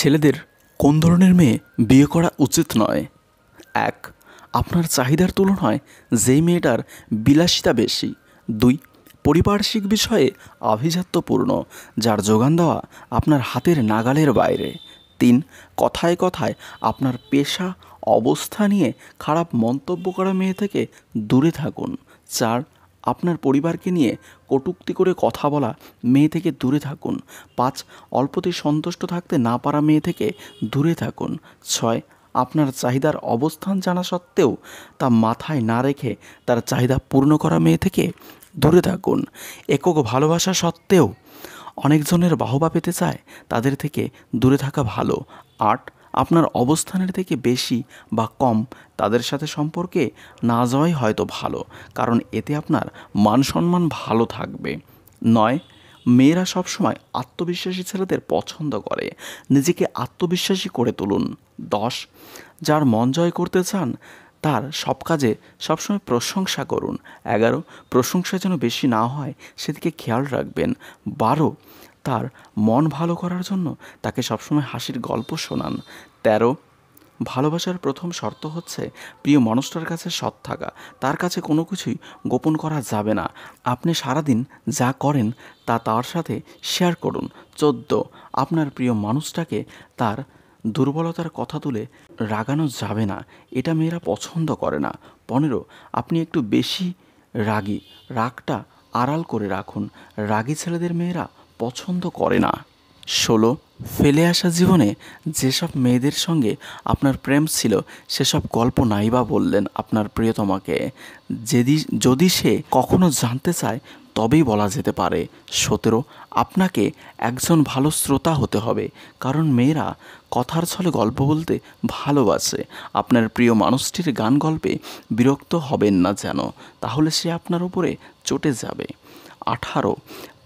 ছেলেদের কোন ধরনের মেয়ে বিয়ে করা উচিত নয়? ১. আপনার চাহিদার তুলনায় যেই মেয়েটার বিলাসিতা বেশি। ২. পারিপার্শ্বিক বিষয়ে আভিজাত্যপূর্ণ, যার যোগান দেওয়া আপনার হাতের নাগালের বাইরে। ৩. কথায় কথায় আপনার পেশা অবস্থা নিয়ে খারাপ মন্তব্য করা মেয়ে থেকে দূরে থাকুন। ৪. আপনার পরিবারকে নিয়ে কটূক্তি করে কথা বলা মেয়ে থেকে দূরে থাকুন। ৫. অল্পতেই সন্তুষ্ট থাকতে না পারা মেয়ে থেকে দূরে থাকুন। ৬. আপনার চাহিদার অবস্থান জানা সত্ত্বেও তা মাথায় না রেখে তার চাহিদা পূর্ণ করা মেয়ে থেকে দূরে থাকুন। একক ভালোবাসা সত্ত্বেও অনেকজনের বাহবা পেতে চায়, তাদের থেকে দূরে থাকা ভালো। ৮. আপনার অবস্থানের থেকে বেশি বা কম তাদের সাথে সম্পর্কে না যাওয়াই হয়তো ভালো, কারণ এতে আপনার মান সম্মান ভালো থাকবে। ৯. মেয়েরা সবসময় আত্মবিশ্বাসী ছেলেদের পছন্দ করে, নিজেকে আত্মবিশ্বাসী করে তুলুন। ১০. যার মন জয় করতে চান তার সব কাজে সবসময় প্রশংসা করুন। ১১. প্রশংসা যেন বেশি না হয় সেদিকে খেয়াল রাখবেন। ১২. তার মন ভালো করার জন্য তাকে সবসময় হাসির গল্প শোনান। ১৩. ভালোবাসার প্রথম শর্ত হচ্ছে প্রিয় মানুষটার কাছে সৎ থাকা, তার কাছে কোনো কিছুই গোপন করা যাবে না। আপনি সারাদিন যা করেন তা তার সাথে শেয়ার করুন। ১৪. আপনার প্রিয় মানুষটাকে তার দুর্বলতার কথা তুলে রাগানো যাবে না, এটা মেয়েরা পছন্দ করে না। ১৫. আপনি একটু বেশি রাগী, রাগটা আড়াল করে রাখুন, রাগী ছেলেদের মেয়েরা পছন্দ করে না। ১৬. ফেলে আসা জীবনে যেসব মেয়েদের সঙ্গে আপনার প্রেম ছিল সেসব গল্প নাইবা বললেন আপনার প্রিয়তমাকে, যদি সে কখনো জানতে চায় তবেই বলা যেতে পারে। ১৭. আপনাকে একজন ভালো শ্রোতা হতে হবে, কারণ মেয়েরা কথার ছলে গল্প বলতে ভালোবাসে। আপনার প্রিয় মানুষটির গান গল্পে বিরক্ত হবেন না যেন, তাহলে সে আপনার উপরে চটে যাবে। ১৮.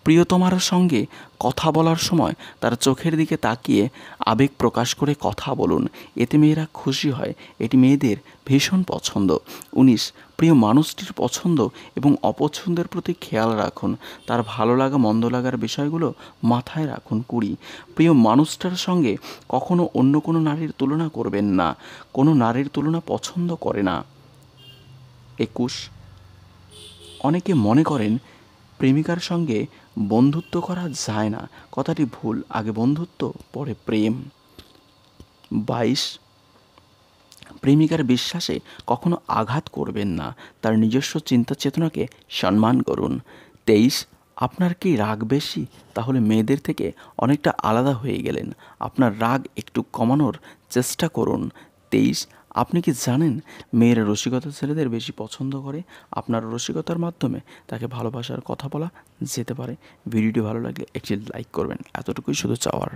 প্রিয়তমার সঙ্গে কথা বলার সময় তার চোখের দিকে তাকিয়ে আবেগ প্রকাশ করে কথা বলুন, এতে মেয়েরা খুশি হয়, এটি মেয়েদের ভীষণ পছন্দ। ১৯. প্রিয় মানুষটির পছন্দ এবং অপছন্দের প্রতি খেয়াল রাখুন, তার ভালো লাগা মন্দ লাগার বিষয়গুলো মাথায় রাখুন। ২০. প্রিয় মানুষটার সঙ্গে কখনো অন্য কোনো নারীর তুলনা করবেন না, কোনো নারীর তুলনা পছন্দ করে না। ২১. অনেকে মনে করেন প্রেমিকার সঙ্গে বন্ধুত্ব করা যায় না, কথাটি ভুল, আগে বন্ধুত্ব পরে প্রেম। ২২. প্রেমিকার বিশ্বাসে কখনো আঘাত করবেন না, তার নিজস্ব চিন্তা চেতনাকে সম্মান করুন। ২৩. আপনার কি রাগ বেশি? তাহলে মেয়েদের থেকে অনেকটা আলাদা হয়ে গেলেন, আপনার রাগ একটু কমানোর চেষ্টা করুন। ২৩. আপনি কি জানেন মেয়েরা রসিকতা ছেলেদের বেশি পছন্দ করে? আপনার রসিকতার মাধ্যমে তাকে ভালোবাসার কথা বলা যেতে পারে। ভিডিওটি ভালো লাগলে একটি লাইক করবেন, এতটুকুই শুধু চাওয়ার।